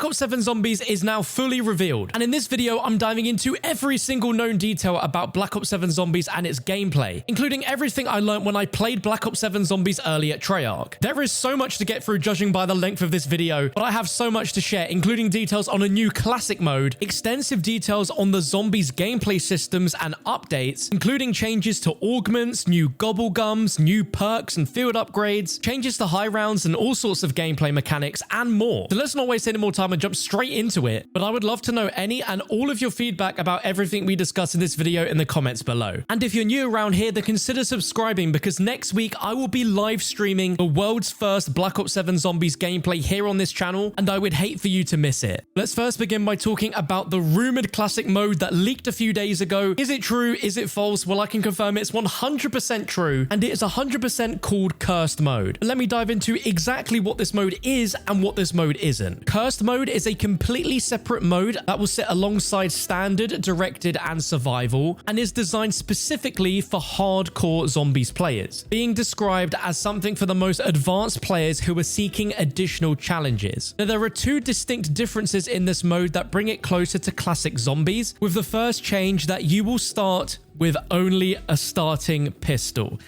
Black Ops 7 Zombies is now fully revealed, and in this video I'm diving into every single known detail about Black Ops 7 Zombies and its gameplay, including everything I learned when I played Black Ops 7 Zombies early at Treyarch. There is so much to get through judging by the length of this video, but I have so much to share, including details on a new classic mode, extensive details on the Zombies gameplay systems and updates, including changes to augments, new gobblegums, new perks and field upgrades, changes to high rounds and all sorts of gameplay mechanics and more. So let's not waste any more time and jump straight into it, but I would love to know any and all of your feedback about everything we discuss in this video in the comments below. And if you're new around here, then consider subscribing, because next week I will be live streaming the world's first Black Ops 7 Zombies gameplay here on this channel, and I would hate for you to miss it. Let's first begin by talking about the rumored classic mode that leaked a few days ago. Is it true? Is it false? Well, I can confirm it's 100% true, and it is 100% called Cursed Mode. Let me dive into exactly what this mode is and what this mode isn't. Cursed Mode is a completely separate mode that will sit alongside Standard, Directed, and Survival, and is designed specifically for hardcore Zombies players, being described as something for the most advanced players who are seeking additional challenges. Now, there are two distinct differences in this mode that bring it closer to classic Zombies, with the first change that you will start with only a starting pistol.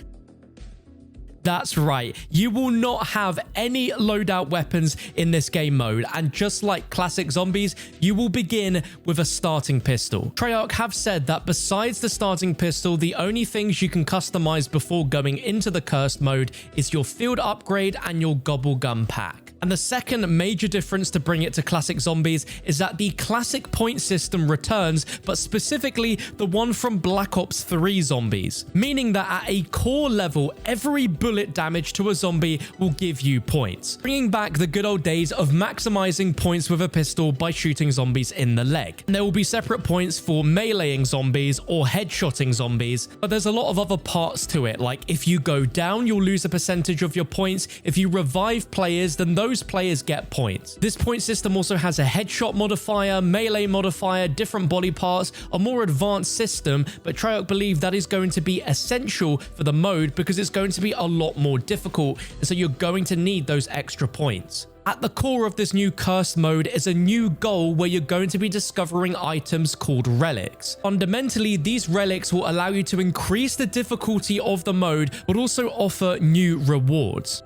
That's right, you will not have any loadout weapons in this game mode, and just like classic Zombies, you will begin with a starting pistol. Treyarch have said that besides the starting pistol, the only things you can customize before going into the Cursed mode is your field upgrade and your gobblegum pack. And the second major difference to bring it to classic Zombies is that the classic point system returns, but specifically the one from Black Ops 3 Zombies, meaning that at a core level, every bullet damage to a zombie will give you points, bringing back the good old days of maximizing points with a pistol by shooting zombies in the leg. And there will be separate points for meleeing zombies or headshotting zombies, but there's a lot of other parts to it, like if you go down, you'll lose a percentage of your points. If you revive players, then those players get points. This point system also has a headshot modifier, melee modifier, different body parts, a more advanced system, but Treyarch believe that is going to be essential for the mode because it's going to be a lot more difficult, and so you're going to need those extra points. At the core of this new Cursed mode is a new goal where you're going to be discovering items called Relics. Fundamentally, these relics will allow you to increase the difficulty of the mode, but also offer new rewards.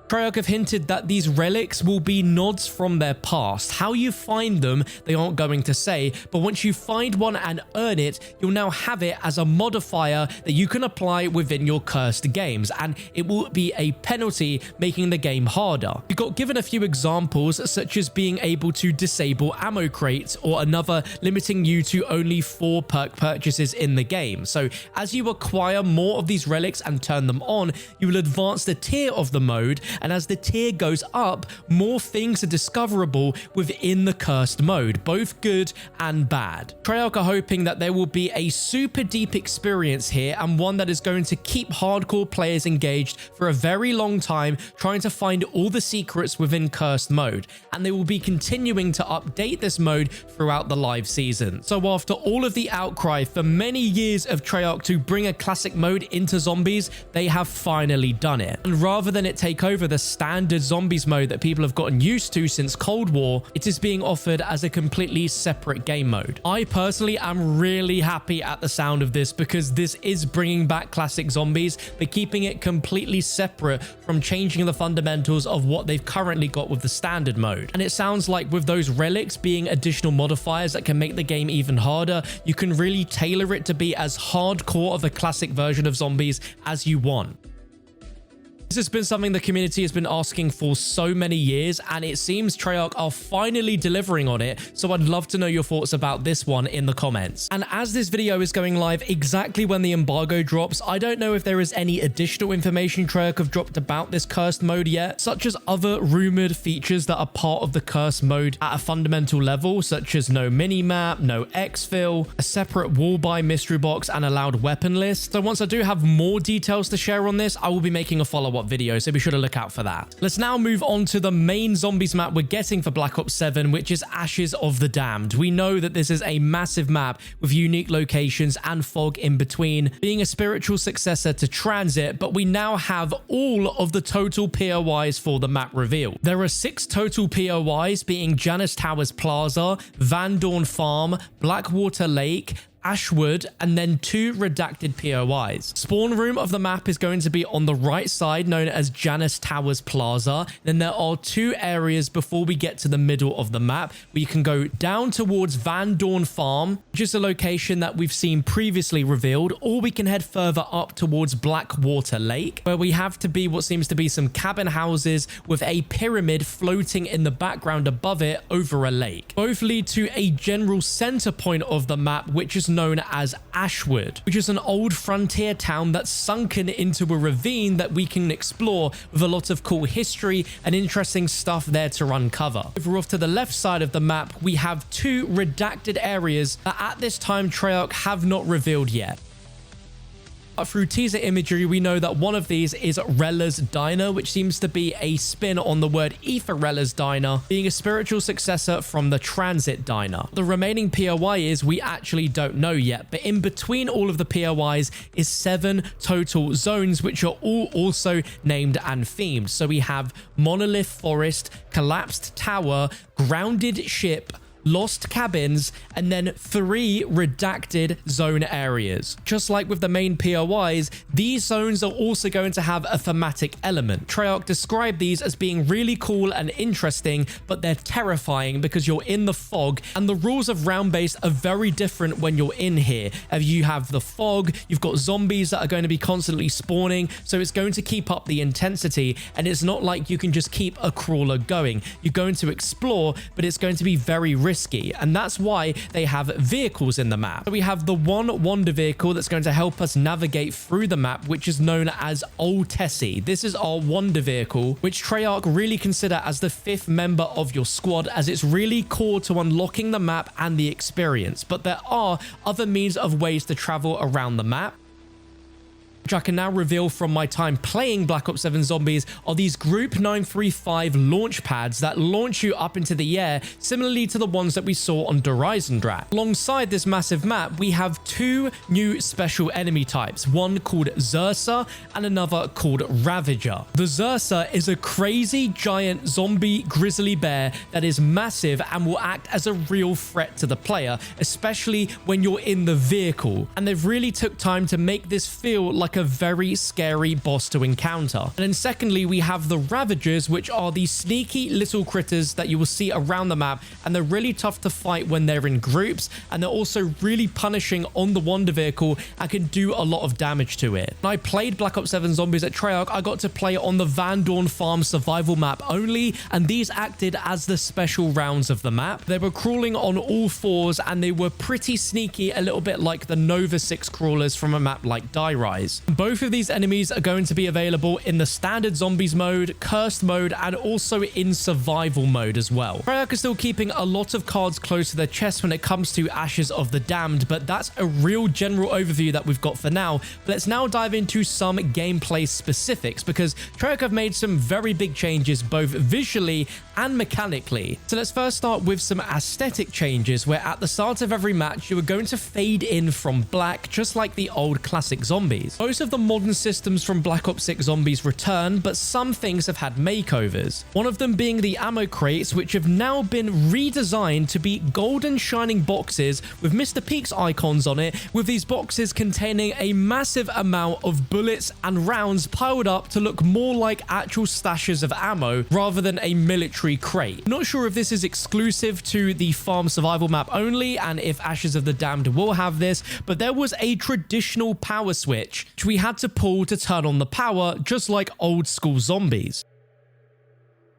Treyarch have hinted that these relics will be nods from their past. How you find them, they aren't going to say, but once you find one and earn it, you'll now have it as a modifier that you can apply within your Cursed games, and it will be a penalty, making the game harder. You got given a few examples, such as being able to disable ammo crates, or another limiting you to only 4 perk purchases in the game. So as you acquire more of these relics and turn them on, you will advance the tier of the mode, and as the tier goes up, more things are discoverable within the Cursed mode, both good and bad. Treyarch are hoping that there will be a super deep experience here, and one that is going to keep hardcore players engaged for a very long time, trying to find all the secrets within Cursed mode, and they will be continuing to update this mode throughout the live season. So after all of the outcry for many years of Treyarch to bring a classic mode into Zombies, they have finally done it. And rather than it take over the standard Zombies mode that people have gotten used to since Cold War, it is being offered as a completely separate game mode. I personally am really happy at the sound of this, because this is bringing back classic Zombies, but keeping it completely separate from changing the fundamentals of what they've currently got with the standard mode. And it sounds like with those relics being additional modifiers that can make the game even harder, you can really tailor it to be as hardcore of a classic version of Zombies as you want. This has been something the community has been asking for so many years, and it seems Treyarch are finally delivering on it, so I'd love to know your thoughts about this one in the comments. And as this video is going live exactly when the embargo drops, I don't know if there is any additional information Treyarch have dropped about this Cursed mode yet, such as other rumored features that are part of the Cursed mode at a fundamental level, such as no minimap, no exfil, a separate wall buy mystery box, and allowed weapon list. So once I do have more details to share on this, I will be making a follow-up 2-part video, so be sure to look out for that. Let's now move on to the main zombies map we're getting for Black Ops 7, which is Ashes of the Damned. We know that this is a massive map with unique locations and fog in between, being a spiritual successor to Transit, but we now have all of the total POIs for the map revealed. There are 6 total POIs, being Janus Towers Plaza, Van Dorn Farm, Blackwater Lake, Ashwood, and then 2 redacted POIs. Spawn room of the map is going to be on the right side, known as Janus Towers Plaza. Then there are 2 areas before we get to the middle of the map where you can go down towards Van Dorn Farm, which is a location that we've seen previously revealed, or we can head further up towards Blackwater Lake, where we have to be what seems to be some cabin houses with a pyramid floating in the background above it over a lake. Both lead to a general center point of the map, which is known as Ashwood, which is an old frontier town that's sunken into a ravine that we can explore with a lot of cool history and interesting stuff there to uncover. Over off to the left side of the map, we have 2 redacted areas that at this time Treyarch have not revealed yet. Through teaser imagery, we know that one of these is Rella's Diner, which seems to be a spin on the word Rella's Diner, being a spiritual successor from the Transit Diner. The remaining POI is we actually don't know yet, but in between all of the POIs is 7 total zones, which are all also named and themed. So we have Monolith Forest, Collapsed Tower, Grounded Ship, Lost Cabins, and then 3 redacted zone areas. Just like with the main POIs, these zones are also going to have a thematic element. Treyarch described these as being really cool and interesting, but they're terrifying because you're in the fog, and the rules of round-based are very different when you're in here. You have the fog, you've got zombies that are going to be constantly spawning, so it's going to keep up the intensity, and it's not like you can just keep a crawler going. You're going to explore, but it's going to be very risky. And that's why they have vehicles in the map. So we have the one Wonder vehicle that's going to help us navigate through the map, which is known as Old Tessie. This is our Wonder vehicle, which Treyarch really consider as the 5th member of your squad, as it's really core to unlocking the map and the experience. But there are other means of ways to travel around the map, which I can now reveal from my time playing Black Ops 7 Zombies, are these Group 935 launch pads that launch you up into the air, similarly to the ones that we saw on Horizon Draft. Alongside this massive map, we have 2 new special enemy types, one called Zursa and another called Ravager. The Zursa is a crazy giant zombie grizzly bear that is massive and will act as a real threat to the player, especially when you're in the vehicle. And they've really took time to make this feel like a very scary boss to encounter. And then secondly, we have the Ravagers, which are these sneaky little critters that you will see around the map, and they're really tough to fight when they're in groups, and they're also really punishing on the Wonder vehicle and can do a lot of damage to it. When I played Black Ops 7 Zombies at Treyarch, I got to play on the Van Dorn Farm survival map only, and these acted as the special rounds of the map. They were crawling on all 4s, and they were pretty sneaky, a little bit like the Nova 6 crawlers from a map like Die Rise. Both of these enemies are going to be available in the standard zombies mode, cursed mode, and also in survival mode as well. Treyarch is still keeping a lot of cards close to their chest when it comes to Ashes of the Damned, but that's a real general overview that we've got for now. But let's now dive into some gameplay specifics, because Treyarch have made some very big changes both visually and mechanically. So let's first start with some aesthetic changes, where at the start of every match you are going to fade in from black, just like the old classic zombies. Most of the modern systems from Black Ops 6 Zombies return, but some things have had makeovers. One of them being the ammo crates, which have now been redesigned to be golden shining boxes with Mr. Peak's icons on it, with these boxes containing a massive amount of bullets and rounds piled up to look more like actual stashes of ammo rather than a military crate. Not sure if this is exclusive to the farm survival map only, and if Ashes of the Damned will have this, but there was a traditional power switch which we had to pull to turn on the power, just like old school zombies.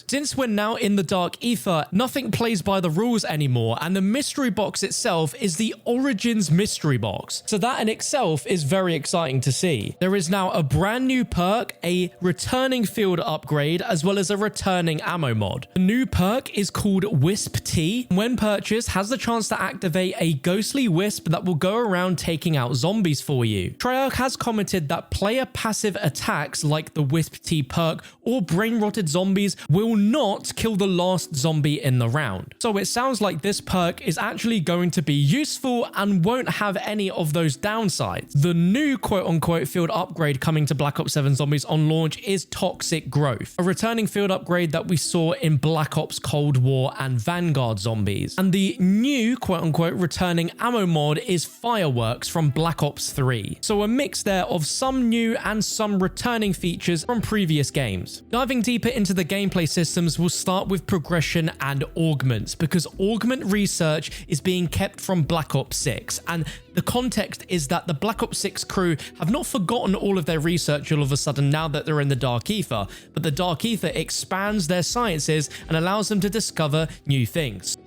Since we're now in the dark ether, nothing plays by the rules anymore, and the mystery box itself is the Origins mystery box. So that in itself is very exciting to see. There is now a brand new perk, a returning field upgrade, as well as a returning ammo mod. The new perk is called Whisp Tea. When purchased, has the chance to activate a ghostly wisp that will go around taking out zombies for you. Treyarch has commented that player passive attacks like the Whisp Tea perk or brain rotted zombies will not kill the last zombie in the round. So it sounds like this perk is actually going to be useful and won't have any of those downsides. The new quote-unquote field upgrade coming to Black Ops 7 Zombies on launch is Toxic Growth, a returning field upgrade that we saw in Black Ops Cold War and Vanguard Zombies. And the new quote-unquote returning ammo mod is Fireworks from Black Ops 3. So a mix there of some new and some returning features from previous games. Diving deeper into the gameplay systems, we'll start with progression and augments, because augment research is being kept from Black Ops 6, and the context is that the Black Ops 6 crew have not forgotten all of their research all of a sudden now that they're in the Dark Ether, but the Dark Ether expands their sciences and allows them to discover new things.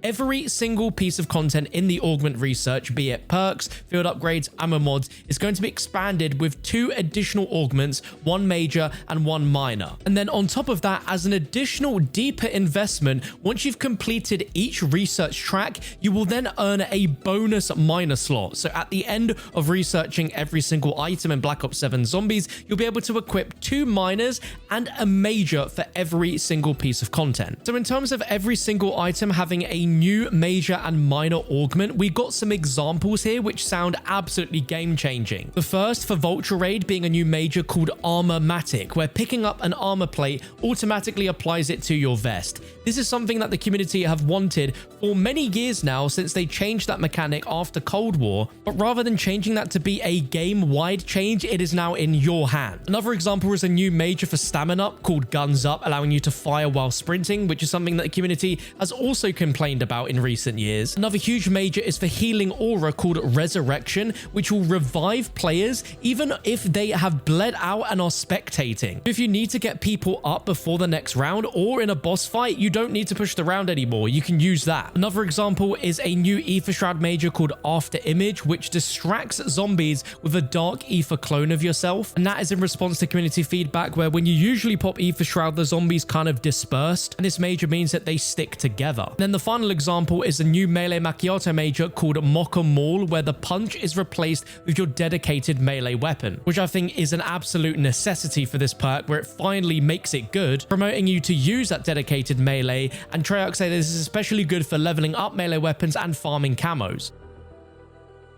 Every single piece of content in the augment research, be it perks, field upgrades, ammo mods, is going to be expanded with 2 additional augments, 1 major and 1 minor. And then on top of that, as an additional deeper investment, once you've completed each research track, you will then earn a bonus minor slot. So at the end of researching every single item in Black Ops 7 Zombies, you'll be able to equip 2 minors and a major for every single piece of content. So in terms of every single item having a new major and minor augment, we got some examples here which sound absolutely game-changing. The first for Vulture Raid being a new major called Armor-matic, where picking up an armor plate automatically applies it to your vest. This is something that the community have wanted for many years now since they changed that mechanic after Cold War, but rather than changing that to be a game-wide change, it is now in your hand. Another example is a new major for Stamina called Guns Up, allowing you to fire while sprinting, which is something that the community has also complained about in recent years. Another huge major is for Healing Aura called Resurrection, which will revive players even if they have bled out and are spectating. If you need to get people up before the next round or in a boss fight, you don't need to push the round anymore. You can use that. Another example is a new Ether Shroud major called After Image, which distracts zombies with a dark ether clone of yourself. And that is in response to community feedback where when you usually pop Ether Shroud, the zombies kind of dispersed, and this major means that they stick together. And then the final example is a new melee macchiato major called Mocha Maul, where the punch is replaced with your dedicated melee weapon, which I think is an absolute necessity for this perk, where it finally makes it good, promoting you to use that dedicated melee, and Treyarch say this is especially good for leveling up melee weapons and farming camos.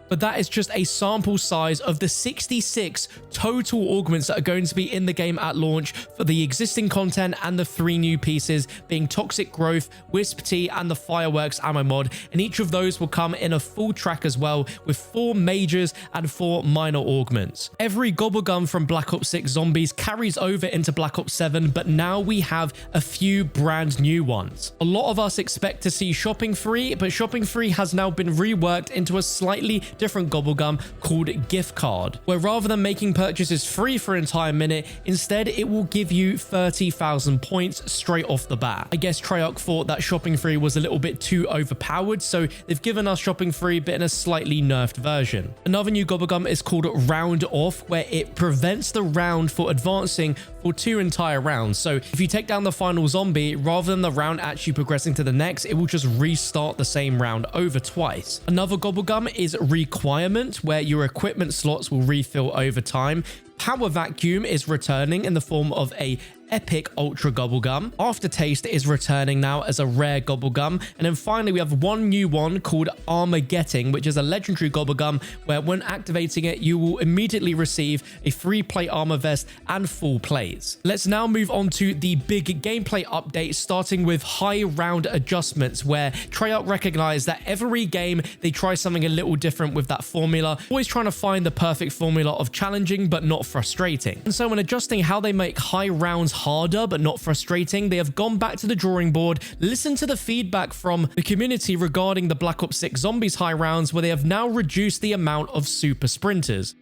But that is just a sample size of the 66 total augments that are going to be in the game at launch for the existing content and the 3 new pieces being Toxic Growth, Whisp Tea, and the Fireworks ammo mod. And each of those will come in a full track as well with 4 majors and 4 minor augments. Every Gobblegum from Black Ops 6 Zombies carries over into Black Ops 7, but now we have a few brand new ones. A lot of us expect to see Shopping Free, but Shopping Free has now been reworked into a slightly different Gobblegum called Gift Card, where rather than making purchases free for an entire minute, instead it will give you 30,000 points straight off the bat. I guess Treyarch thought that Shopping Free was a little bit too overpowered, so they've given us Shopping Free but in a slightly nerfed version. Another new Gobblegum is called Round Off, where it prevents the round for advancing for 2 entire rounds. So if you take down the final zombie, rather than the round actually progressing to the next, it will just restart the same round over twice. Another Gobblegum is Requirement, where your equipment slots will refill over time. Power Vacuum is returning in the form of a epic ultra Gobblegum. Aftertaste is returning now as a rare Gobblegum. And then finally, we have one new one called Armageddon, which is a legendary Gobblegum where when activating it, you will immediately receive a 3-plate armor vest and full plates. Let's now move on to the big gameplay update, starting with high round adjustments, where Treyarch recognized that every game they try something a little different with that formula, always trying to find the perfect formula of challenging but not frustrating. And so when adjusting how they make high rounds harder but not frustrating, they have gone back to the drawing board, listened to the feedback from the community regarding the Black Ops 6 Zombies high rounds, where they have now reduced the amount of super sprinters.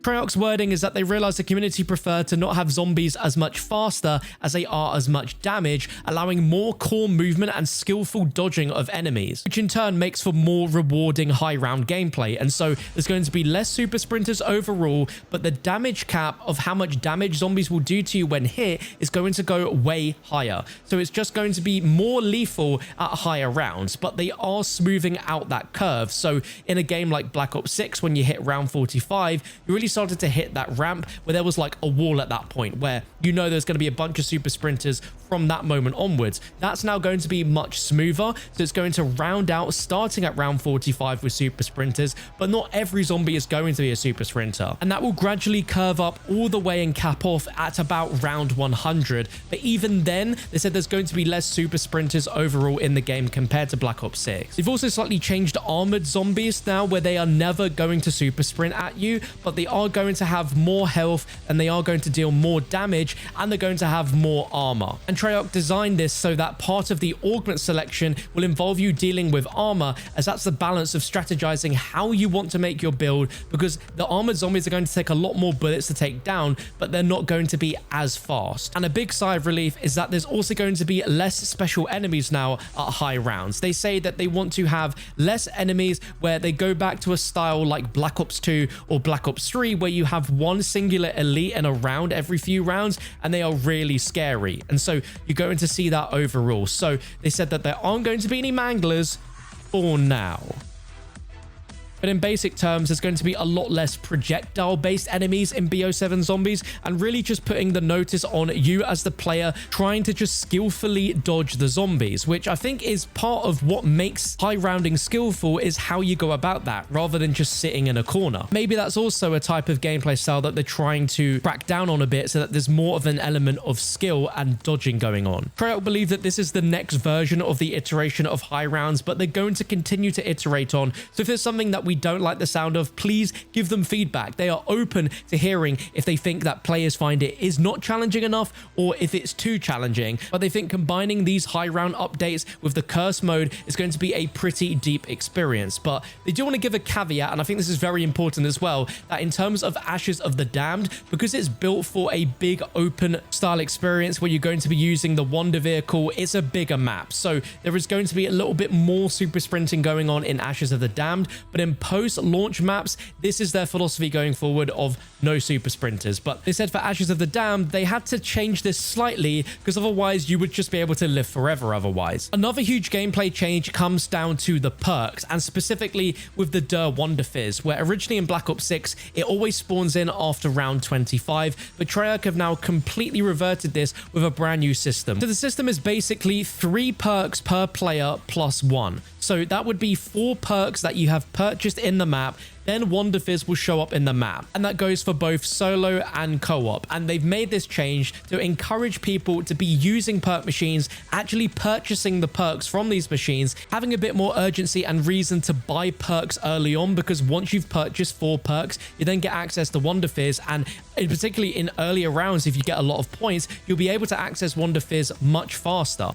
Treyarch's wording is that they realize the community prefer to not have zombies as much faster as they are as much damage, allowing more core movement and skillful dodging of enemies, which in turn makes for more rewarding high round gameplay. And so there's going to be less super sprinters overall, but the damage cap of how much damage zombies will do to you when hit is going to go way higher. So it's just going to be more lethal at higher rounds, but they are smoothing out that curve. So in a game like Black Ops 6, when you hit round 45, you really started to hit that ramp where there was like a wall at that point where you know there's going to be a bunch of super sprinters from that moment onwards. That's now going to be much smoother, so it's going to round out starting at round 45 with super sprinters, but not every zombie is going to be a super sprinter, and that will gradually curve up all the way and cap off at about round 100. But even then, they said there's going to be less super sprinters overall in the game compared to Black Ops 6. They've also slightly changed armored zombies now, where they are never going to super sprint at you, but they are going to have more health and they are going to deal more damage, and they're going to have more armor. And Treyarch designed this so that part of the augment selection will involve you dealing with armor, as that's the balance of strategizing how you want to make your build, because the armored zombies are going to take a lot more bullets to take down, but they're not going to be as fast. And a big sigh of relief is that there's also going to be less special enemies now at high rounds. They say that they want to have less enemies, where they go back to a style like Black Ops 2 or Black Ops 3, where you have one singular elite in a round every few rounds, and they are really scary. And so you're going to see that overall. So they said that there aren't going to be any manglers for now. But in basic terms, there's going to be a lot less projectile-based enemies in BO7 Zombies, and really just putting the notice on you as the player trying to just skillfully dodge the zombies, which I think is part of what makes high rounding skillful, is how you go about that, rather than just sitting in a corner. Maybe that's also a type of gameplay style that they're trying to crack down on a bit, so that there's more of an element of skill and dodging going on. Treyarch believe that this is the next version of the iteration of high rounds, but they're going to continue to iterate on. So if there's something that we don't like the sound of, please give them feedback. They are open to hearing if they think that players find it is not challenging enough, or if it's too challenging. But they think combining these high round updates with the curse mode is going to be a pretty deep experience. But they do want to give a caveat, and I think this is very important as well, that in terms of Ashes of the Damned, because it's built for a big open style experience where you're going to be using the Wander vehicle, it's a bigger map. So there is going to be a little bit more super sprinting going on in Ashes of the Damned, but in post-launch maps, this is their philosophy going forward of no super sprinters. But they said for Ashes of the Damned, they had to change this slightly, because otherwise you would just be able to live forever otherwise. Another huge gameplay change comes down to the perks, and specifically with the Wonderfizz, where originally in Black Ops 6, it always spawns in after round 25, but Treyarch have now completely reverted this with a brand new system. So the system is basically 3 perks per player plus 1. So that would be 4 perks that you have purchased in the map, then Wonderfizz will show up in the map. And that goes for both solo and co-op. And they've made this change to encourage people to be using perk machines, actually purchasing the perks from these machines, having a bit more urgency and reason to buy perks early on, because once you've purchased 4 perks, you then get access to Wonderfizz. And particularly in earlier rounds, if you get a lot of points, you'll be able to access Wonderfizz much faster.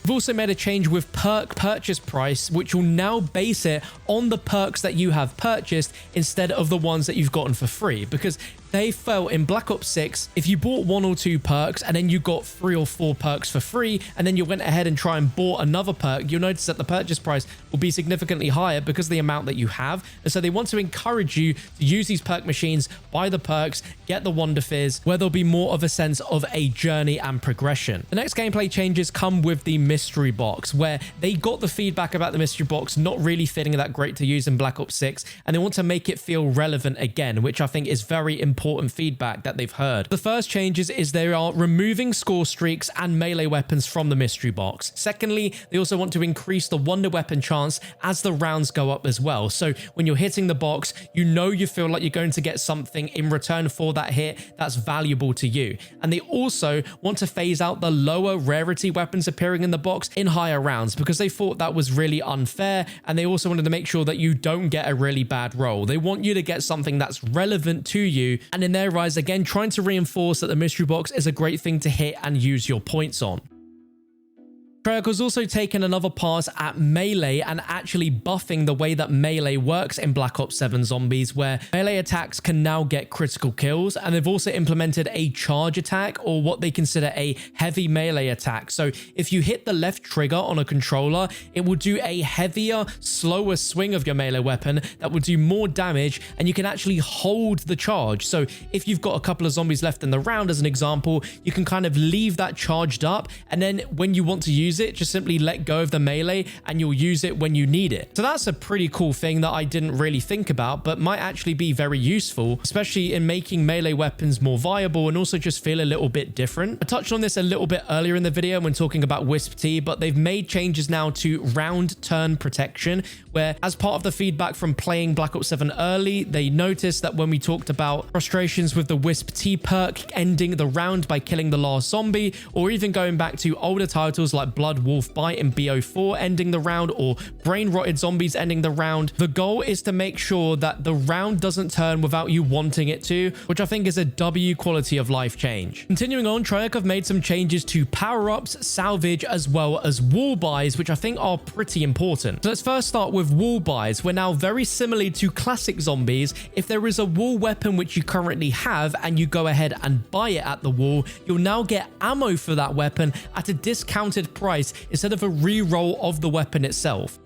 We've also made a change with perk purchase price, which will now base it on the perks that you have purchased instead of the ones that you've gotten for free, because they felt in Black Ops 6, if you bought 1 or 2 perks and then you got 3 or 4 perks for free, and then you went ahead and try and bought another perk, you'll notice that the purchase price will be significantly higher because of the amount that you have. And so they want to encourage you to use these perk machines, buy the perks, get the Wonderfizz, where there'll be more of a sense of a journey and progression. The next gameplay changes come with the mystery box, where they got the feedback about the mystery box not really feeling that great to use in Black Ops 6, and they want to make it feel relevant again, which I think is very important feedback that they've heard. The first changes is they are removing score streaks and melee weapons from the mystery box. Secondly, they also want to increase the wonder weapon chance as the rounds go up as well. So when you're hitting the box, you feel like you're going to get something in return for that hit that's valuable to you. And they also want to phase out the lower rarity weapons appearing in the box in higher rounds, because they thought that was really unfair, and they also wanted to make sure that you don't get a really bad roll. They want you to get something that's relevant to you, and in their eyes, again, trying to reinforce that the mystery box is a great thing to hit and use your points on. Treyarch has also taken another pass at melee and actually buffing the way that melee works in Black Ops 7 Zombies, where melee attacks can now get critical kills, and they've also implemented a charge attack, or what they consider a heavy melee attack. So if you hit the left trigger on a controller, it will do a heavier, slower swing of your melee weapon that will do more damage, and you can actually hold the charge. So if you've got a couple of zombies left in the round, as an example, you can kind of leave that charged up, and then when you want to use it, just simply let go of the melee and you'll use it when you need it. So that's a pretty cool thing that I didn't really think about, but might actually be very useful, especially in making melee weapons more viable and also just feel a little bit different. I touched on this a little bit earlier in the video when talking about Whisp Tea, but they've made changes now to round turn protection, where as part of the feedback from playing Black Ops 7 early, they noticed that when we talked about frustrations with the Whisp Tea perk ending the round by killing the last zombie, or even going back to older titles like Blood Wolf Bite and BO4 ending the round, or Brain Rotted Zombies ending the round, the goal is to make sure that the round doesn't turn without you wanting it to, which I think is a W quality of life change. Continuing on, Treyarch have made some changes to power-ups, salvage, as well as wall buys, which I think are pretty important. So let's first start with wall buys, where now very similarly to classic zombies, if there is a wall weapon which you currently have and you go ahead and buy it at the wall, you'll now get ammo for that weapon at a discounted price instead of a re-roll of the weapon itself.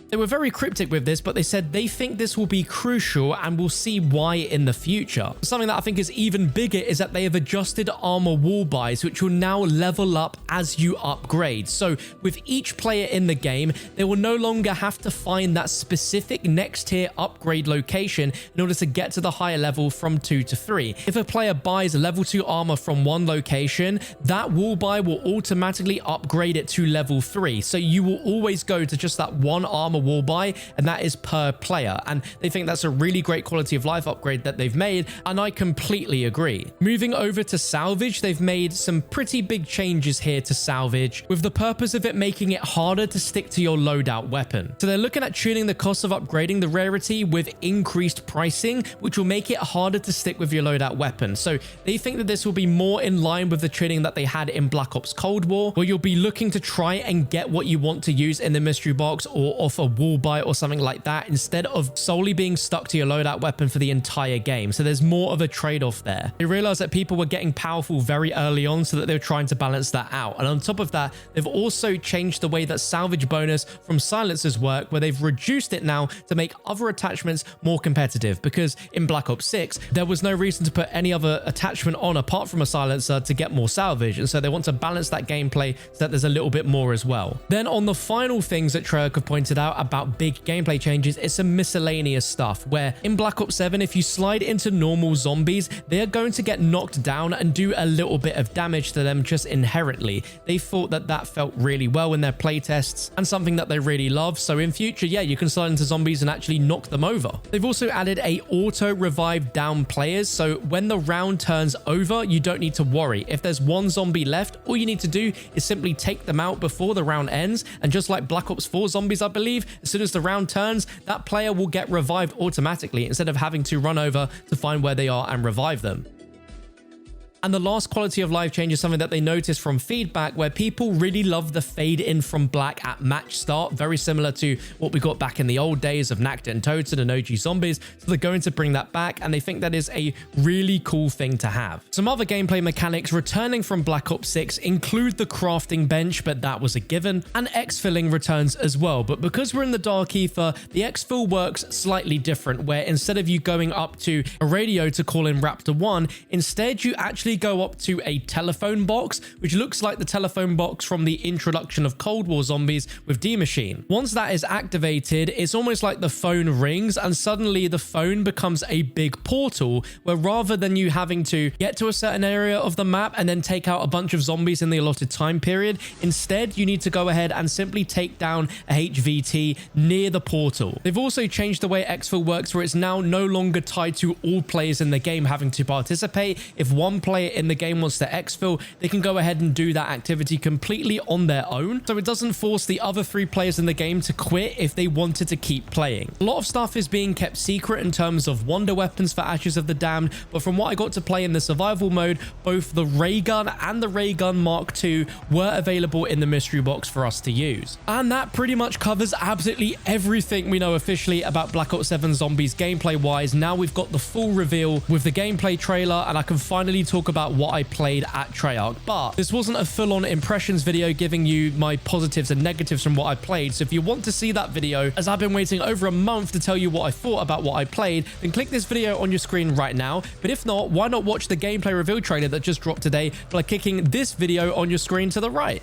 They were very cryptic with this, but they said they think this will be crucial and we'll see why in the future. Something that I think is even bigger is that they have adjusted armor wall buys, which will now level up as you upgrade. So with each player in the game, they will no longer have to find that specific next tier upgrade location in order to get to the higher level from 2 to 3. If a player buys level 2 armor from one location, that wall buy will automatically upgrade it to level 3. So you will always go to just that one armor wall buy, and that is per player, and they think that's a really great quality of life upgrade that they've made, and I completely agree. Moving over to salvage, they've made some pretty big changes here to salvage, with the purpose of it making it harder to stick to your loadout weapon. So they're looking at tuning the cost of upgrading the rarity with increased pricing, which will make it harder to stick with your loadout weapon. So they think that this will be more in line with the tuning that they had in Black Ops Cold War, where you'll be looking to try and get what you want to use in the mystery box or off a wall buy or something like that, instead of solely being stuck to your loadout weapon for the entire game. So there's more of a trade-off there. They realized that people were getting powerful very early on, so that they were trying to balance that out. And on top of that, they've also changed the way that salvage bonus from silencers work, where they've reduced it now to make other attachments more competitive, because in Black Ops 6 there was no reason to put any other attachment on apart from a silencer to get more salvage, and so they want to balance that gameplay so that there's a little bit more as well. Then on the final things that Treyarch have pointed out about big gameplay changes is some miscellaneous stuff, where in Black Ops 7, if you slide into normal zombies, they are going to get knocked down and do a little bit of damage to them just inherently. They thought that that felt really well in their playtests and something that they really love. So in future, yeah, you can slide into zombies and actually knock them over. They've also added a auto revive down players, so when the round turns over, you don't need to worry. If there's one zombie left, all you need to do is simply take them out before the round ends, and just like Black Ops 4 zombies, I believe, as soon as the round turns, that player will get revived automatically instead of having to run over to find where they are and revive them. And the last quality of life change is something that they noticed from feedback, where people really love the fade in from black at match start, very similar to what we got back in the old days of Naked and Toten and OG Zombies. So they're going to bring that back, and they think that is a really cool thing to have. Some other gameplay mechanics returning from Black Ops 6 include the crafting bench, but that was a given, and exfilling returns as well. But because we're in the Dark Ether, the exfil works slightly different, where instead of you going up to a radio to call in Raptor 1, instead you actually go up to a telephone box, which looks like the telephone box from the introduction of Cold War Zombies with D Machine. Once that is activated, it's almost like the phone rings, and suddenly the phone becomes a big portal, where rather than you having to get to a certain area of the map and then take out a bunch of zombies in the allotted time period, instead you need to go ahead and simply take down a HVT near the portal. They've also changed the way exfil works, where it's now no longer tied to all players in the game having to participate. If one player player in the game wants to exfil, they can go ahead and do that activity completely on their own. So it doesn't force the other 3 players in the game to quit if they wanted to keep playing. A lot of stuff is being kept secret in terms of wonder weapons for Ashes of the Damned, but from what I got to play in the survival mode, both the ray gun and the ray gun Mark II were available in the mystery box for us to use. And that pretty much covers absolutely everything we know officially about Black Ops 7 Zombies gameplay wise. Now we've got the full reveal with the gameplay trailer, and I can finally talk about what I played at Treyarch. But this wasn't a full-on impressions video giving you my positives and negatives from what I played, so if you want to see that video, as I've been waiting over a month to tell you what I thought about what I played, then click this video on your screen right now. But if not, why not watch the gameplay reveal trailer that just dropped today by clicking this video on your screen to the right.